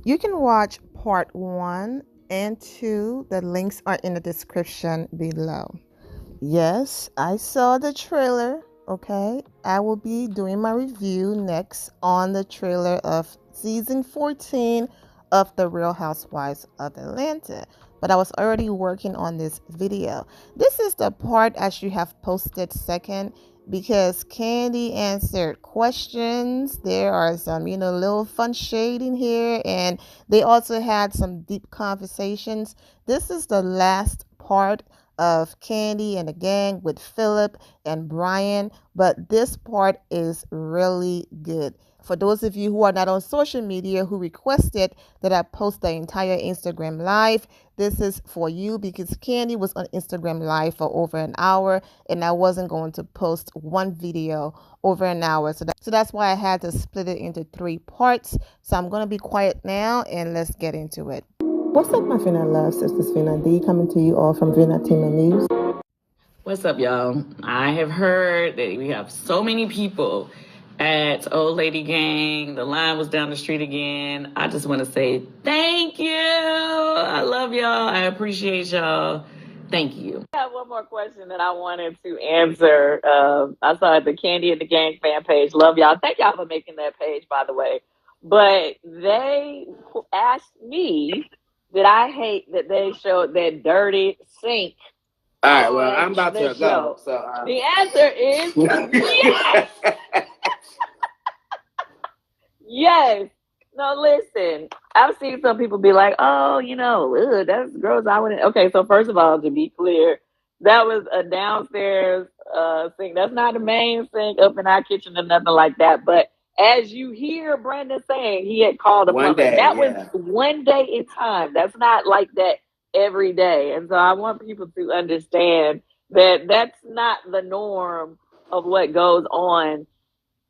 You can watch part 1 and 2. The links are in the description below. Yes, I saw the trailer. Okay, I will be doing my review next on the trailer of season 14 of The Real Housewives of Atlanta. But I was already working on this video. This is the part I should have posted second because Kandi answered questions. There are some, little fun shade in here, and they also had some deep conversations. This is the last part of Kandi and the gang with Philip and Brian, but this part is really good. For those of you who are not on social media who requested that I post the entire Instagram live, this is for you because Kandi was on Instagram live for over an hour and I wasn't going to post one video over an hour. So that's why I had to split it into 3 parts. So I'm going to be quiet now and let's get into it. What's up, my Finna loves? This is Finna D coming to you all from Finna Team News. What's up, y'all? I have heard that we have so many people at Old Lady Gang. The line was down the street again. I just want to say thank you. I love y'all. I appreciate y'all. Thank you. I have one more question that I wanted to answer. I saw the Kandi and the Gang fan page. Love y'all. Thank y'all for making that page, by the way. But they asked me that I hate that they showed that dirty sink. All right, well, I'm about to go. So the answer is yes. Yes. No, listen. I've seen some people be like, "Oh, that's gross." I wouldn't. Okay, so first of all, to be clear, that was a downstairs sink. That's not the main sink up in our kitchen or nothing like that. But as you hear Brandon saying, he had called a plumber. That was one day in time. That's not like that every day. And so I want people to understand that that's not the norm of what goes on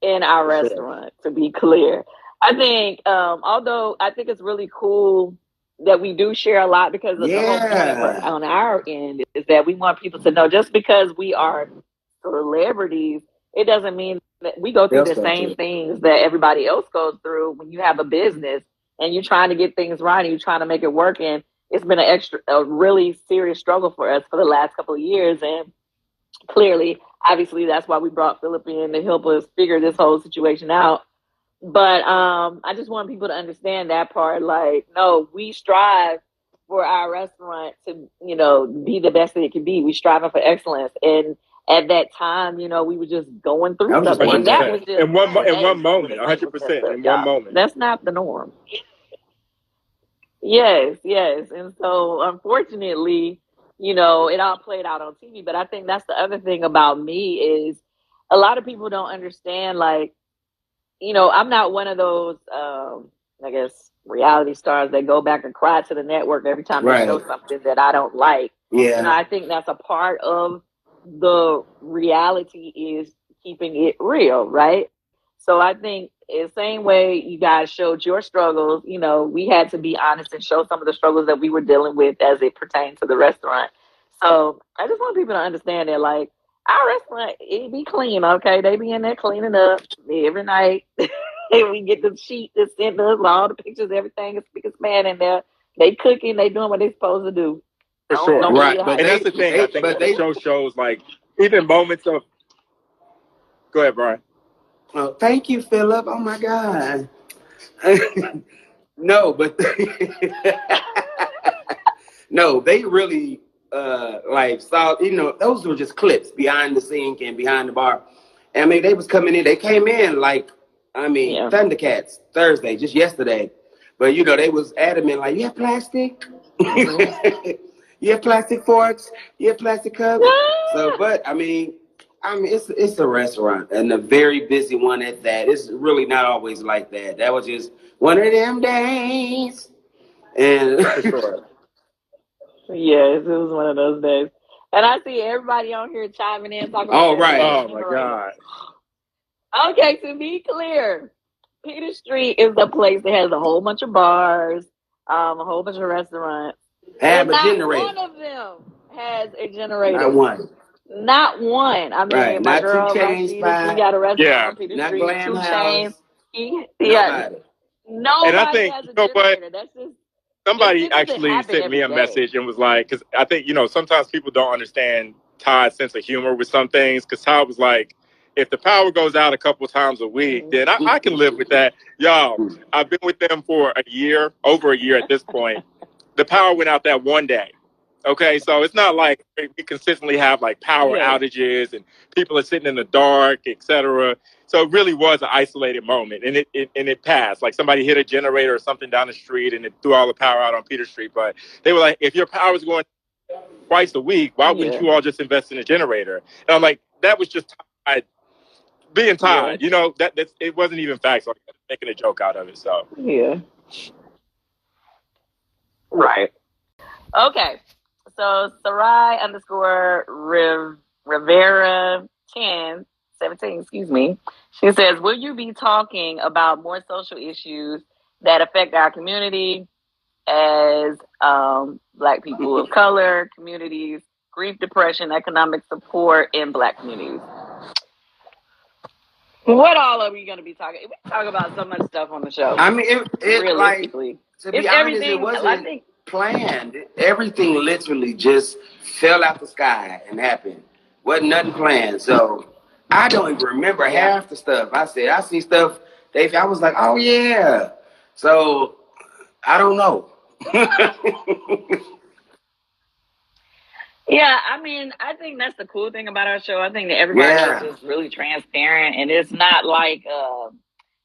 in our restaurant, to be clear. I think, although I think it's really cool that we do share a lot because of the whole point on our end is that we want people to know just because we are celebrities, it doesn't mean that we go through the same things that everybody else goes through when you have a business and you're trying to get things right and you're trying to make it work. And it's been a really serious struggle for us for the last couple of years. And clearly, obviously, that's why we brought Philip in to help us figure this whole situation out. But I just want people to understand that part. Like, no, we strive for our restaurant to, be the best that it can be. We striving for excellence. And at that time, we were just going through something. And that was just in one moment, 100%. In one moment. That's not the norm. Yes. And so, unfortunately, it all played out on TV. But I think that's the other thing about me is a lot of people don't understand, like, I'm not one of those, I guess, reality stars that go back and cry to the network every time they show something that I don't like. Yeah. I think that's a part of the reality is keeping it real, right? So I think the same way you guys showed your struggles, we had to be honest and show some of the struggles that we were dealing with as it pertains to the restaurant. So I just want people to understand that, like, our restaurant, it be clean, okay? They be in there cleaning up every night. We get the sheet that sent us, all the pictures, everything. It's biggest man in there. They cooking, they doing what they supposed to do. For sure. Right. But that's the thing. I think the show shows, like, even moments of... Go ahead, Brian. Oh, thank you, Philip. Oh, my God. No, but... No, they really... saw, those were just clips behind the sink and behind the bar. I mean, they was coming in. They came in like, Thundercats Thursday, just yesterday. But they was adamant, like, you have plastic, you have plastic forks, you have plastic cups. So, but I mean, it's a restaurant and a very busy one at that. It's really not always like that. That was just one of them days. And for sure. Yes, it was one of those days. And I see everybody on here chiming in, talking about Oh, my God. Okay, to be clear, Peter Street is the place that has a whole bunch of bars, a whole bunch of restaurants. Have a generator. Not one of them has a generator. Not one. Not one. I mean, my girl, Two Chainz, she got a restaurant on Peter not Street. Glam 2 House. Chainz. Nobody has a generator. That's just somebody actually sent me a message and was like, because I think, sometimes people don't understand Todd's sense of humor with some things. Because Todd was like, if the power goes out a couple times a week, then I can live with that. Y'all, I've been with them for over a year at this point. The power went out that one day. Okay, so it's not like we consistently have like power outages and people are sitting in the dark, etc. So it really was an isolated moment, and it passed. Like somebody hit a generator or something down the street, and it threw all the power out on Peter Street. But they were like, if your power is going twice a week, why wouldn't you all just invest in a generator? And I'm like, that was just Todd being Todd. That's it wasn't even facts. So I'm making a joke out of it. So right. Okay. So Sarai _Rivera 17, excuse me. She says, will you be talking about more social issues that affect our community as Black people of color, communities, grief, depression, economic support in Black communities? What all are we going to be talking? We talk about so much stuff on the show. I mean, realistically, to be honest, it wasn't planned. Everything literally just fell out the sky and happened. Wasn't nothing planned. So I don't even remember half the stuff. I see stuff. I was like, oh yeah. So I don't know. Yeah, I mean, I think that's the cool thing about our show. I think that everybody is just really transparent, and it's not like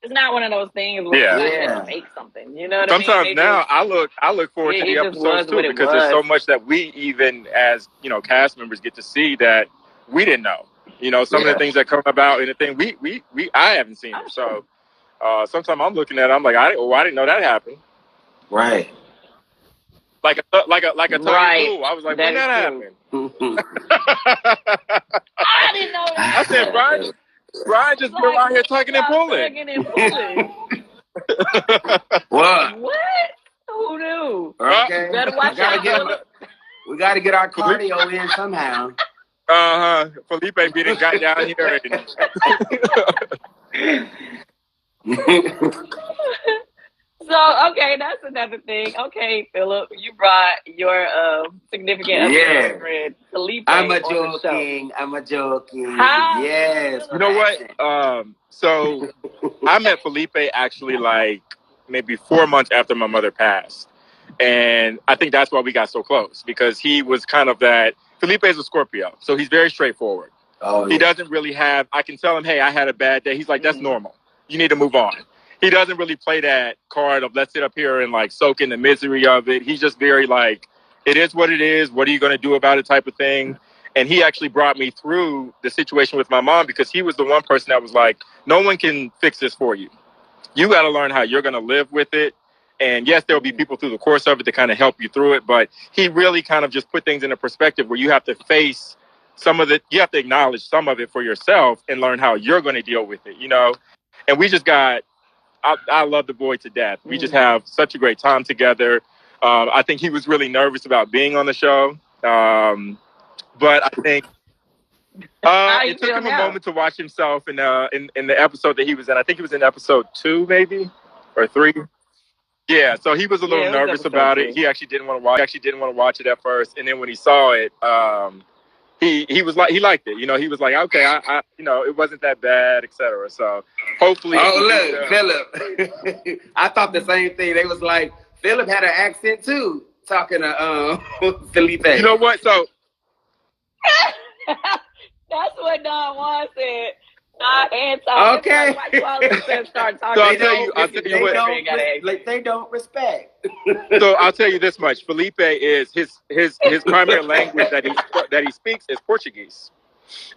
it's not one of those things where you have to fake something. You know what I mean? Sometimes now I look forward to the episodes too, because there's so much that we even as cast members get to see that we didn't know. Some of the things that come about and the thing I haven't seen it. So sometimes I'm looking at it, I'm like, I didn't know that happened. Right. Like a Tony Blue. I was like, when that happened? I didn't know that. I said, Brian just been out here tugging and pulling. What? Who knew? Okay. You better watch out. We got to get our cardio in somehow. Felipe being got down here. So, okay, that's another thing. Okay, Philip, you brought your significant other friend, Felipe. I'm a joking. How? Yes. You know what? So I met Felipe actually like maybe 4 months after my mother passed. And I think that's why we got so close, because he was kind of that. Felipe is a Scorpio, so he's very straightforward. Oh, yeah. He doesn't really have, I can tell him, hey, I had a bad day. He's like, that's normal. You need to move on. He doesn't really play that card of let's sit up here and like soak in the misery of it. He's just very like, it is what it is. What are you going to do about it type of thing? And he actually brought me through the situation with my mom, because he was the one person that was like, no one can fix this for you. You got to learn how you're going to live with it. And yes, there will be people through the course of it to kind of help you through it. But he really kind of just put things in a perspective where you have to face some of it. You have to acknowledge some of it for yourself and learn how you're going to deal with it, And we just got, I love the boy to death. We just have such a great time together. I think he was really nervous about being on the show. But I think it took him a moment to watch himself in the episode that he was in. I think he was in episode 2, maybe, or 3. Yeah, so he was a little nervous about it. He actually didn't want to watch it at first, and then when he saw it, he was like, he liked it. He was like, okay, I it wasn't that bad, etc. So hopefully. Oh look, Philip. I thought the same thing. They was like, Philip had an accent too, talking to Felipe. You know what? So that's what Don Juan said. Okay. Start talking. So I'll tell you what. They don't respect. So I'll tell you this much: Felipe is his primary language that he speaks is Portuguese,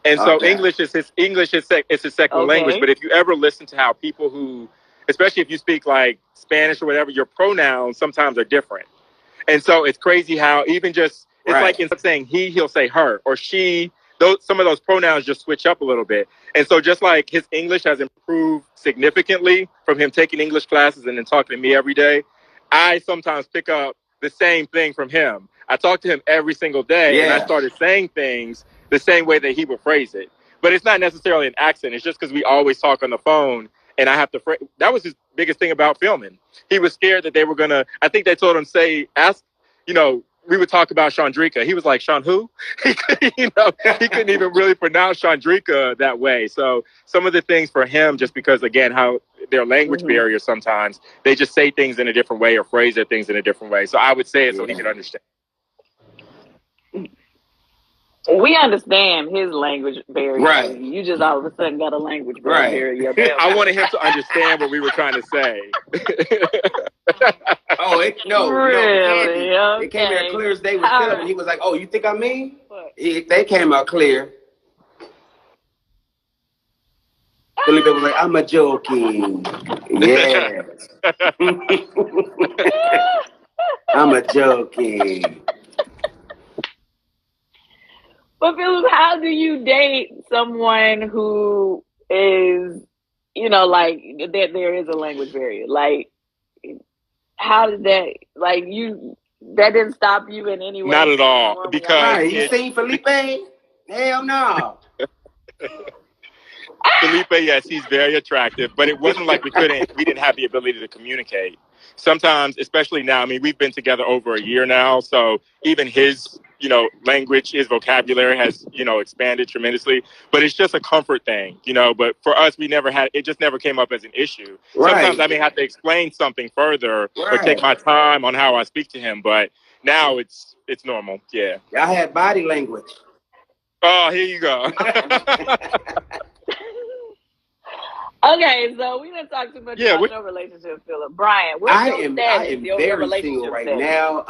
and so English is his second language. But if you ever listen to how people who, especially if you speak like Spanish or whatever, your pronouns sometimes are different, and so it's crazy how even just it's like instead of saying he'll say her or she. Some of those pronouns just switch up a little bit. And so just like his English has improved significantly from him taking English classes and then talking to me every day, I sometimes pick up the same thing from him. I talk to him every single day and I started saying things the same way that he would phrase it. But it's not necessarily an accent. It's just because we always talk on the phone and I have to. That was his biggest thing about filming. He was scared that they were gonna. I think they told him ask, we would talk about Chandrika. He was like, Sean who? He couldn't even really pronounce Chandrika that way. So some of the things for him, just because, again, how their language barrier sometimes, they just say things in a different way or phrase their things in a different way. So I would say it so he could understand. We understand his language barrier. Right. You just all of a sudden got a language barrier. I wanted him to understand what we were trying to say. Really? It came out clear as day with Philip, and he was like, "Oh, you think I'm mean?" They came out clear. Philip was like, "I'm a joking." Yes. I'm a joking. But Philip, how do you date someone who is, like that there is a language barrier? Like, how did that, that didn't stop you in any way? Not at all. Because you seen Felipe? Hell no. Felipe, yes, he's very attractive, but it wasn't like we didn't have the ability to communicate. Sometimes, especially now, I mean, we've been together over a year now, so even his, language, his vocabulary has, expanded tremendously, but it's just a comfort thing, but for us, it just never came up as an issue. Right. Sometimes I may have to explain something further or take my time on how I speak to him, but now it's normal. Yeah. I had body language. Oh, here you go. Okay, so we didn't talk too much about your relationship, Philip. Brian, what's your status? I am very single right now.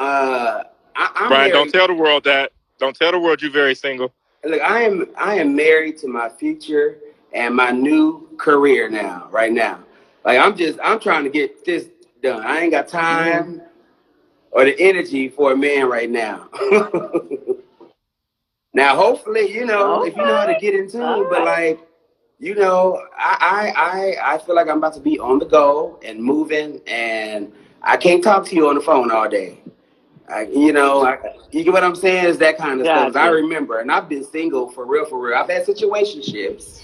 I'm Brian, married. don't tell the world that. Don't tell the world you're very single. Look, I am married to my future and my new career now, right now. Like I'm trying to get this done. I ain't got time or the energy for a man right now. Now, hopefully, if you know how to get into it, but I feel like I'm about to be on the go and moving, and I can't talk to you on the phone all day. You get what I'm saying? Is that kind of stuff. I remember, and I've been single for real. I've had situationships,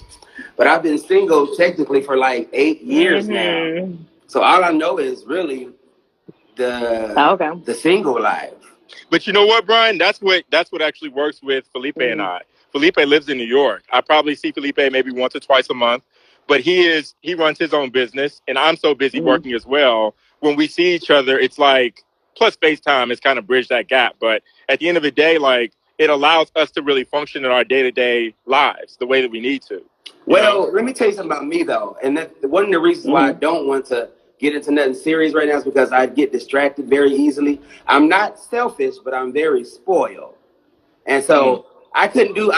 but I've been single technically for like 8 years now. So all I know is really the single life. But you know what, Brian? That's what actually works with Felipe and I. Felipe lives in New York. I probably see Felipe maybe once or twice a month, but he runs his own business, and I'm so busy working as well. When we see each other, it's like, plus FaceTime has kind of bridged that gap. But at the end of the day, like, it allows us to really function in our day-to-day lives the way that we need to. Well, let me tell you something about me, though. And one of the reasons why I don't want to get into nothing serious right now is because I get distracted very easily. I'm not selfish, but I'm very spoiled. And so I couldn't do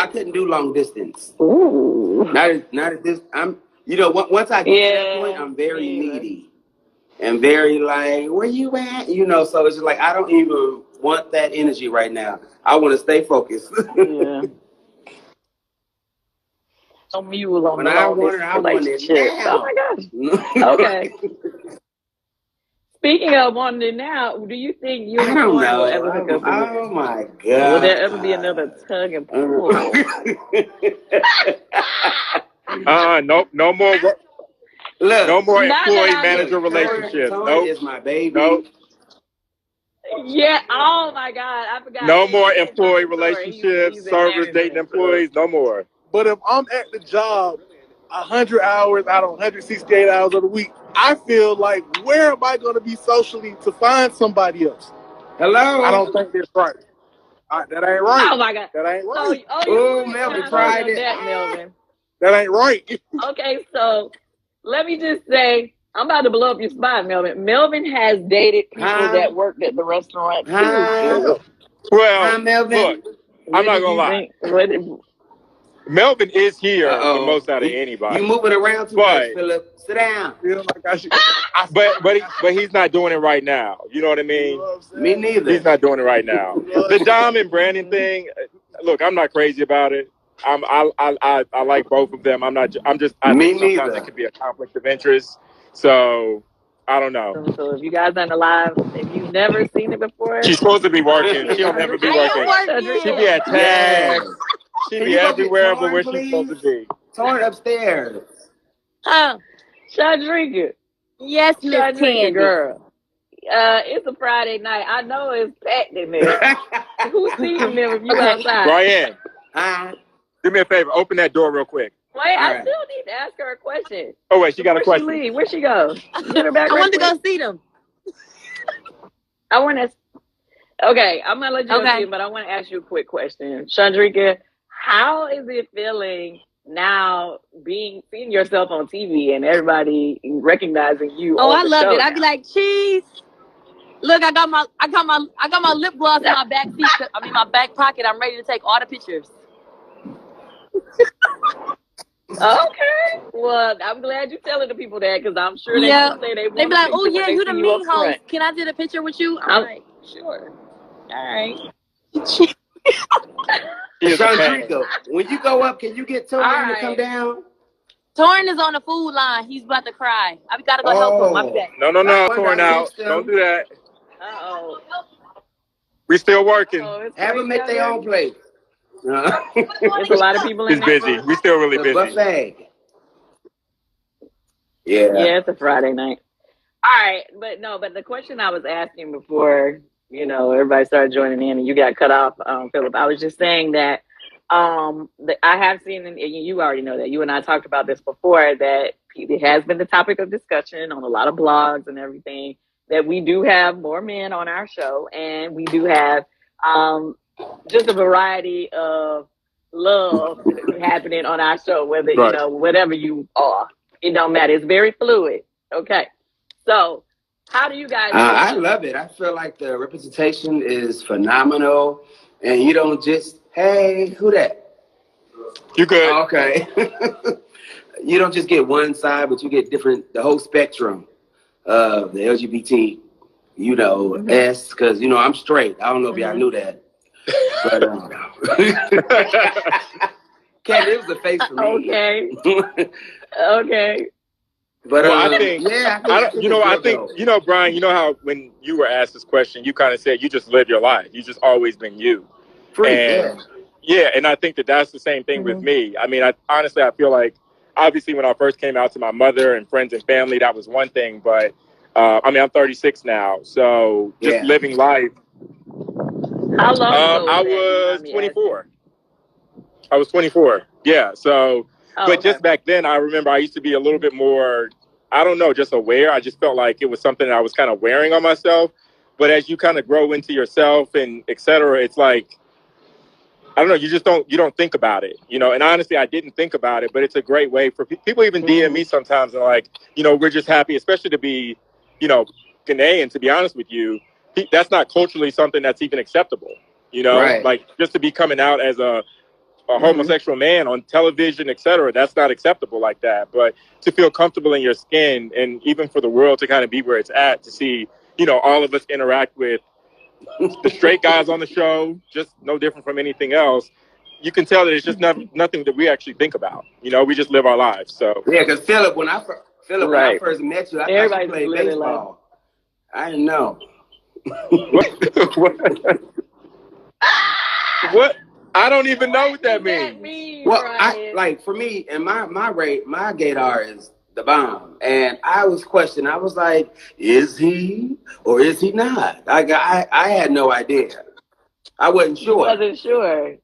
long distance. Ooh. Not at this. Once I get to that point, I'm very needy and very like, where you at? So it's just like I don't even want that energy right now. I want to stay focused. Yeah. Mule on the relationship. Oh my gosh. Okay. Speaking of wanting it now, do you think you and Floyd will ever hook up? Oh my God. Will there ever be another tug and pull? No more. Look, no more employee-manager relationships. Tony is my baby. Nope. Yeah. Oh my God. I forgot. No more employee relationships. Servers dating employees. No more. But if I'm at the job 100 hours out of 168 hours of the week, I feel like, where am I going to be socially to find somebody else? Hello? I don't think that's right. That ain't right. Oh my God. That ain't right. Melvin tried it. Melvin. That ain't right. Okay, so let me just say, I'm about to blow up your spot, Melvin. Melvin has dated people that worked at the restaurant too. Well, Melvin, look, I'm not gonna lie. Melvin is here the most out of anybody. You moving around too much, Philip. Sit down. But he's not doing it right now. You know what I mean? Me neither. He's not doing it right now. The Dom and Brandon thing. Look, I'm not crazy about it. I like both of them. I think sometimes it could be a conflict of interest. So I don't know. So if you guys aren't alive, if you've never seen it before, she's supposed to be working. She'll never be working. She'll be at tags. She'll be everywhere but where she's supposed to be. Turn upstairs. Chandrika. Yes, Miss Kandi. Girl. It's a Friday night. I know it's packed in there. Who's seeing them if you outside? Brian, do me a favor. Open that door real quick. Wait, I still need to ask her a question. Oh, wait, she got a question. Where'd she go? Get her back. I want to go see them. I want to. Okay, I'm gonna let you go see, but I want to ask you a quick question, Chandrika. How is it feeling now, seeing yourself on TV and everybody recognizing you? Oh, I love it. I'd be like, cheese. Look, I got my lip gloss in my back seat. My back pocket. I'm ready to take all the pictures. Okay. Well, I'm glad you're telling the people that because I'm sure they say they be like, oh yeah, you the mean host. Can I get a picture with you? I'm like, sure. All right. Chandrika, when you go up, can you get Torin to come down? Torin is on the food line. He's about to cry. I've got to go help him. I'll be back. No, Torin out. Don't do that. Uh-oh. We still working. Have them make their own plate. There's a lot of people in there. It's busy. We still really busy. Buffet. Yeah, it's a Friday night. All right, but the question I was asking before, everybody started joining in and you got cut off, Philip. I was just saying that I have seen, and you already know that, you and I talked about this before, that it has been the topic of discussion on a lot of blogs and everything, that we do have more men on our show, and we do have just a variety of love happening on our show, whether, whatever you are. It don't matter. It's very fluid. Okay. So how do you guys I love it. I feel like the representation is phenomenal. And you don't just, hey, who that? You good. Okay. You don't just get one side, but you get the whole spectrum of the LGBT, S, because, I'm straight. I don't know if y'all knew that. But, Kandi, it was a face for me. Okay. But I think, Brian, how when you were asked this question, you kind of said you just live your life. You just always been you. And I think that's the same thing with me. I mean, honestly, I feel like, obviously, when I first came out to my mother and friends and family, that was one thing. But, I'm 36 now. So just living life. How long ago I was 24. I was 24. Yeah. So, just back then, I remember I used to be a little bit more, I don't know, just aware. I just felt like it was something that I was kind of wearing on myself. But as you kind of grow into yourself and et cetera, it's like, I don't know, you don't think about it, and honestly, I didn't think about it, but it's a great way for people even DM me sometimes and like, we're just happy, especially to be, Ghanaian, to be honest with you, that's not culturally something that's even acceptable, like just to be coming out as a homosexual man on television, et cetera, that's not acceptable like that. But to feel comfortable in your skin and even for the world to kind of be where it's at, to see, all of us interact with the straight guys on the show, just no different from anything else. You can tell that it's just nothing that we actually think about. We just live our lives. So yeah, because Philip, when I first met you, I thought you played baseball. I didn't know. What? I don't even know what that means. Well, for me, and my gaydar is the bomb, and I was questioning. I was like, is he or is he not? I had no idea. I wasn't sure.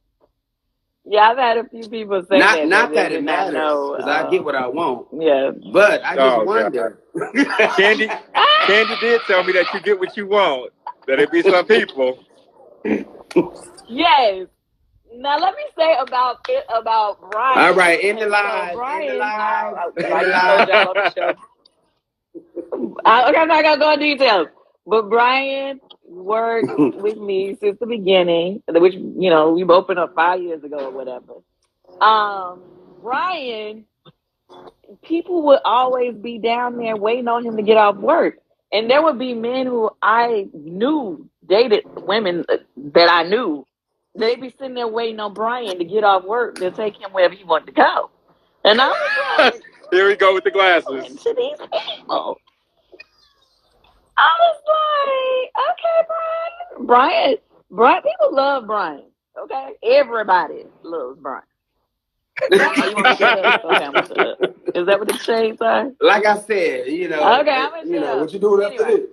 Yeah, I've had a few people say that. Not that it matters, because I get what I want. Yeah, but I just wonder. Kandi did tell me that you get what you want. That it be some people. Yes. Now let me say about Brian. All right, in the live. I'm not gonna go into details, but Brian worked with me since the beginning, which we opened up 5 years ago or whatever. Brian, people would always be down there waiting on him to get off work, and there would be men who I knew dated women that I knew. They'd be sitting there waiting on Brian to get off work to take him wherever he wanted to go. And I was like, here we go with the glasses. To these people. I was like, okay, Brian, people love Brian. Okay? Everybody loves Brian. Okay, I'm gonna shut up. Is that what the shades are? Like I said, Okay, what you doing after this?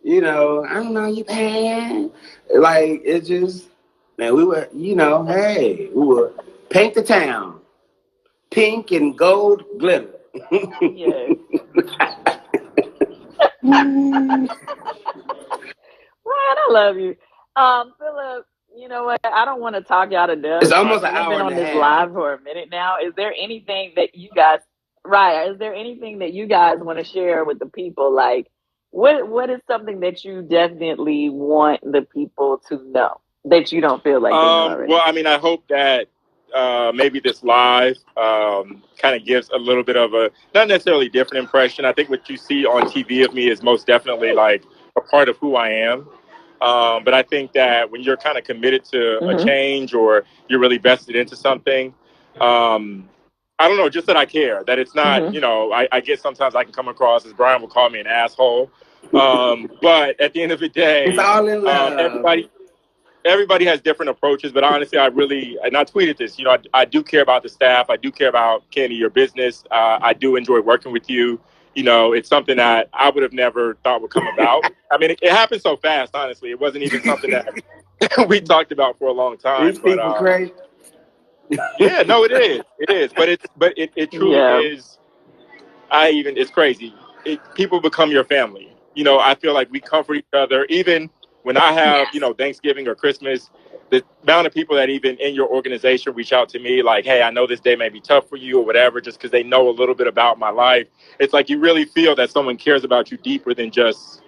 I don't know, you paying? Like, it just, man, we were, hey, we were paint the town. Pink and gold glitter. Yes. Ryan, I love you. Philip, you know what? I don't want to talk y'all to death. It's almost an I've hour been on and a this half. live for a minute now. Is there anything that you guys, Ryan, is there anything that you guys want to share with the people? Like, what is something that you definitely want the people to know that you don't feel like they know already? Well, I mean, I hope that maybe this live kind of gives a little bit of a, not necessarily different impression. I think what you see on TV of me is most definitely like a part of who I am. But I think that when you're kind of committed to a change or you're really vested into something, I don't know, just that I care, that it's not, I get sometimes I can come across as Brian will call me an asshole. But at the end of the day, it's all in love. Everybody has different approaches, but honestly, and I tweeted this, I do care about the staff. I do care about, Kandi, your business. I do enjoy working with you. It's something that I would have never thought would come about. I mean, it happened so fast, honestly. It wasn't even something that we talked about for a long time. These people crazy. Yeah, no, it is. It is. But it truly is. It's crazy. People become your family. I feel like we comfort each other. Even when I have, Thanksgiving or Christmas, the amount of people that even in your organization reach out to me like, hey, I know this day may be tough for you or whatever, just because they know a little bit about my life. It's like you really feel that someone cares about you deeper than just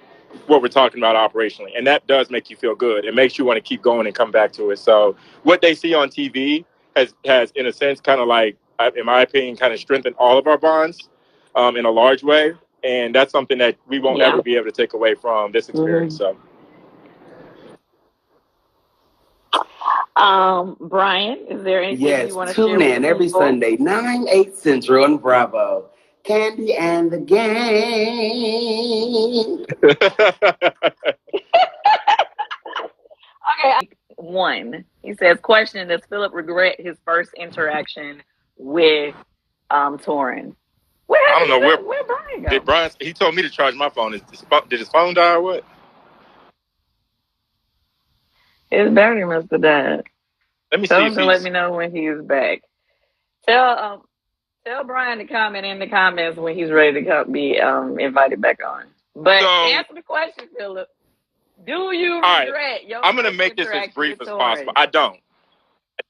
what we're talking about operationally. And that does make you feel good. It makes you want to keep going and come back to it. So what they see on TV has in a sense, kind of like, in my opinion, kind of strengthened all of our bonds in a large way. And that's something that we won't ever be able to take away from this experience. So. Brian, is there anything you want to share? Tune in every Sunday, 9/8 Central on Bravo. Kandi and the Gang. Okay. One, he says, question, does Philip regret his first interaction with Torin? I don't know where Brian go? Did Brian? He told me to charge my phone. Did his phone die or what? His battery must have died. Let me Tell see. him to let me know when he's back. Tell Brian to comment in the comments when he's ready to be invited back on. But answer the question, Philip. Do you regret your I'm going to make this as brief as possible. I don't.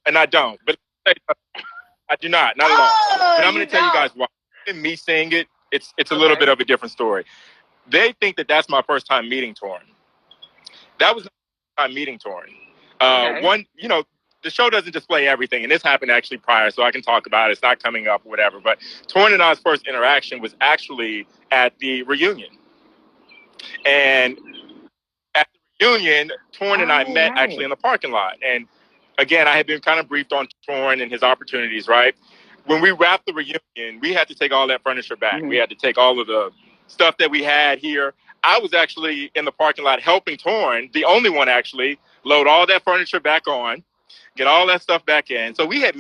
And I don't. But I do not. Not at all. But I'm going to tell you guys why. In me saying it, it's a little bit of a different story. They think that that's my first time meeting Torin. That was my time meeting Torin. One, the show doesn't display everything, and this happened actually prior, so I can talk about it. It's not coming up or whatever. But Torin and I's first interaction was actually at the reunion. And at the reunion, Torin and I met actually in the parking lot. And again, I had been kind of briefed on Torin and his opportunities, right? When we wrapped the reunion, we had to take all that furniture back. We had to take all of the stuff that we had here. I was actually in the parking lot helping Torin, the only one actually, load all that furniture back on, get all that stuff back in. So we had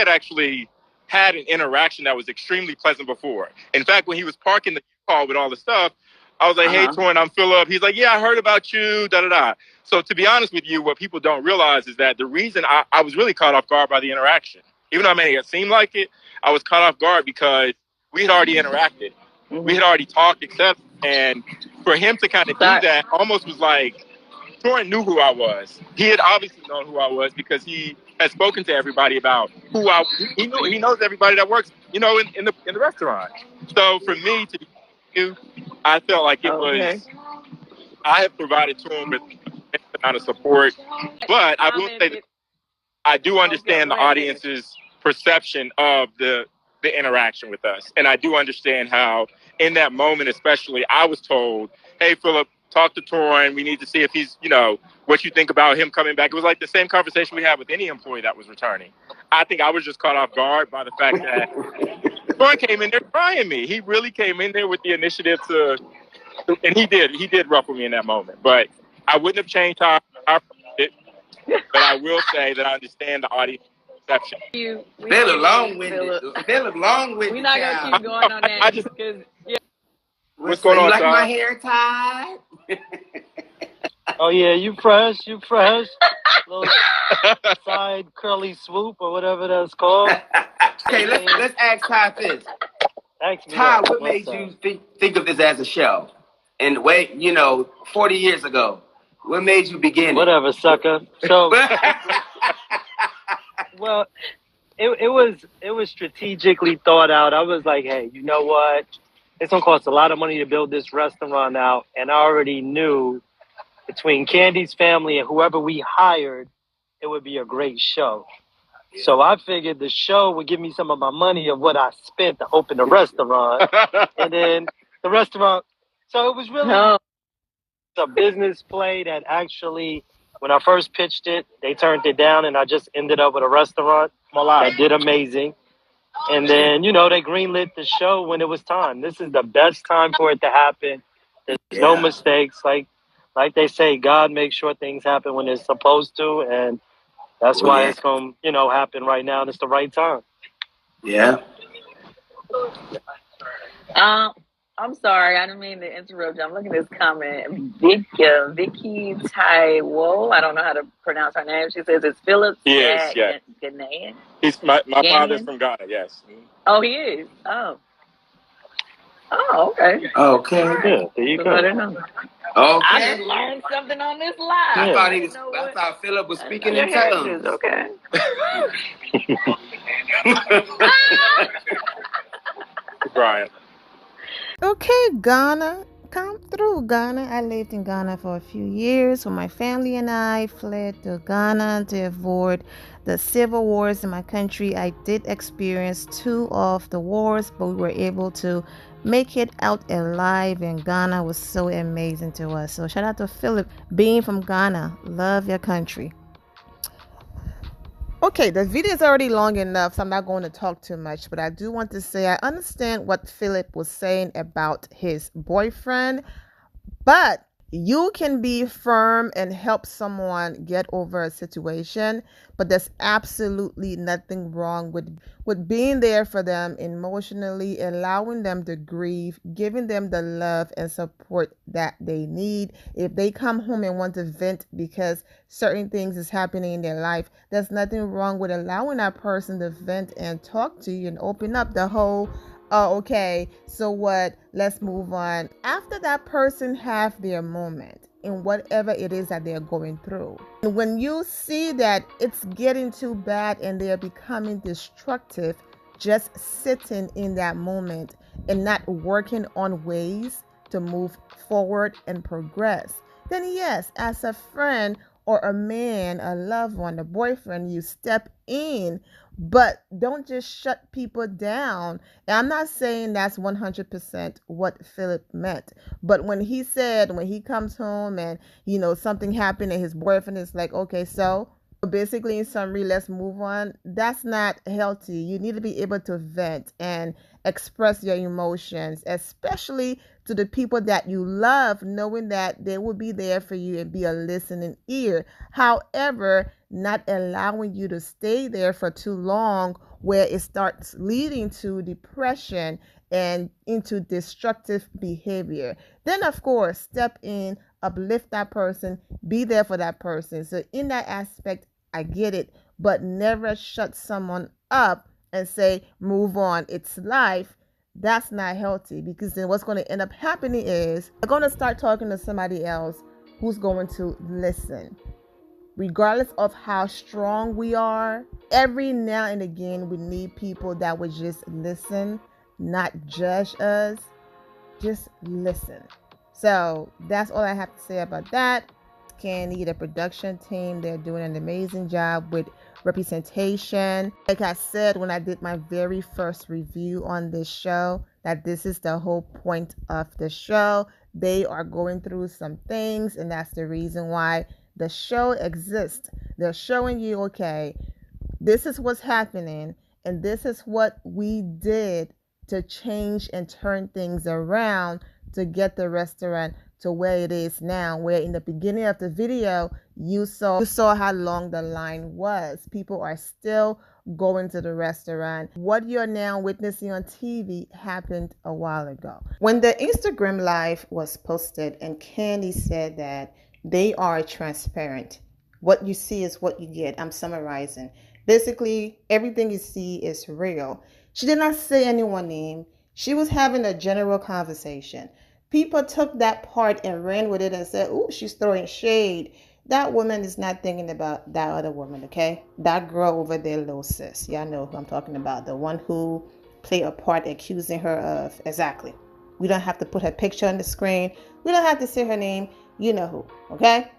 actually had an interaction that was extremely pleasant before. In fact, when he was parking the car with all the stuff, I was like, hey, Torin, I'm Philip. He's like, yeah, I heard about you, da-da-da. So to be honest with you, what people don't realize is that the reason I was really caught off guard by the interaction, even though I made it seem like it, I was caught off guard because we had already interacted. We had already talked, etc. And for him to kind of do that almost was like, Torin knew who I was. He had obviously known who I was because he had spoken to everybody about who he knows everybody that works, in the restaurant. So for me to do, I felt like it was, I have provided to him with an amount of support, but I will say that I do understand the audience's perception of the interaction with us. And I do understand how in that moment, especially, I was told, hey, Philip, talk to Torin. We need to see if he's, what you think about him coming back. It was like the same conversation we had with any employee that was returning. I think I was just caught off guard by the fact that Torin came in there trying me. He really came in there with the initiative and he did ruffle me in that moment. But I wouldn't have changed how I it. But I will say that I understand the audience exception. Philip long-winded. Philip long-winded. We're not gonna keep going on that because what's going on, you like Tom? my hair tied? Oh yeah, you fresh. Little side curly swoop or whatever that's called. Okay, let's ask Todd this. Todd, what made you think of this as a show? And wait, 40 years ago, what made you begin it? Whatever, sucker. So, well, it was strategically thought out. I was like, hey, you know what? It's gonna cost a lot of money to build this restaurant out, and I already knew between Kandi's family and whoever we hired, it would be a great show. Yeah. So I figured the show would give me some of my money of what I spent to open the restaurant, and then the restaurant. So it was really a business play that actually, when I first pitched it, they turned it down, and I just ended up with a restaurant that did amazing. And then, they greenlit the show when it was time. This is the best time for it to happen. There's no mistakes. Like they say, God makes sure things happen when it's supposed to, and that's why it's going to, happen right now, and it's the right time. Yeah. I'm sorry, I didn't mean to interrupt you. I'm looking at this comment. Vicky Taiwo, I don't know how to pronounce her name. She says it's Philip Ghanaian. He's my father's from Ghana, yes. Oh, he is? Oh, okay. Okay. Yeah, there you go. I don't know. Okay. I just learned something on this live. I thought Philip was speaking in tongues. Okay. Brian. Okay, Ghana. Come through, Ghana. I lived in Ghana for a few years when my family and I fled to Ghana to avoid the civil wars in my country. I did experience 2 of the wars, but we were able to make it out alive, and Ghana was so amazing to us. So shout out to Philip, being from Ghana. Love your country. Okay, the video is already long enough, so I'm not going to talk too much, but I do want to say I understand what Philip was saying about his boyfriend, but you can be firm and help someone get over a situation, but there's absolutely nothing wrong with being there for them emotionally, allowing them to grieve, giving them the love and support that they need. If they come home and want to vent because certain things is happening in their life, there's nothing wrong with allowing that person to vent and talk to you and open up the whole okay, so what? Let's move on. After that person have their moment in whatever it is that they're going through. And when you see that it's getting too bad and they're becoming destructive, just sitting in that moment and not working on ways to move forward and progress, then yes, as a friend or a man, a loved one, a boyfriend, you step in, but don't just shut people down. And I'm not saying that's 100% what Philip meant, but when he said, when he comes home and, something happened and his boyfriend is like, okay, so basically in summary, let's move on. That's not healthy. You need to be able to vent and express your emotions, especially to the people that you love, knowing that they will be there for you and be a listening ear. However, not allowing you to stay there for too long where it starts leading to depression and into destructive behavior. Then, of course, step in, uplift that person, be there for that person. So in that aspect, I get it, but never shut someone up and say, move on, it's life. That's not healthy, because then what's going to end up happening is they're going to start talking to somebody else who's going to listen. Regardless of how strong we are, every now and again, we need people that would just listen, not judge us, just listen. So that's all I have to say about that. Kandi, the production team, they're doing an amazing job with representation. Like I said when I did my very first review on this show, that this is the whole point of the show. They are going through some things, and that's the reason why the show exists. They're showing you, okay, this is what's happening, and this is what we did to change and turn things around to get the restaurant to where it is now, where in the beginning of the video, you saw how long the line was. People are still going to the restaurant. What you're now witnessing on TV happened a while ago. When the Instagram live was posted and Kandi said that they are transparent, what you see is what you get. I'm summarizing. Basically, everything you see is real. She did not say anyone's name. She was having a general conversation. People took that part and ran with it and said, "Ooh, she's throwing shade." That woman is not thinking about that other woman, okay? That girl over there, little sis. Y'all know who I'm talking about. The one who played a part accusing her of. Exactly. We don't have to put her picture on the screen. We don't have to say her name. You know who, okay?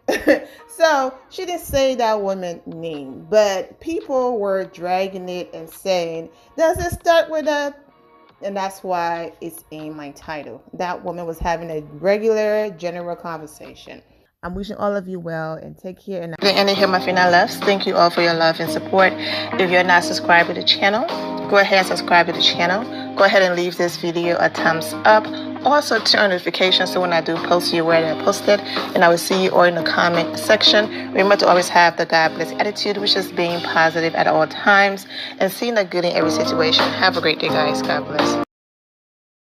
So she didn't say that woman's name, but people were dragging it and saying, does it start with a... And that's why it's in my title. That woman was having a regular general conversation. I'm wishing all of you well and take care. And here my final loves. Thank you all for your love and support. If you're not subscribed to the channel, go ahead and subscribe to the channel. Go ahead and leave this video a thumbs up. Also turn on notifications so when I do post, you're aware that I posted. And I will see you all in the comment section. Remember to always have the God bless attitude, which is being positive at all times and seeing the good in every situation. Have a great day, guys. God bless.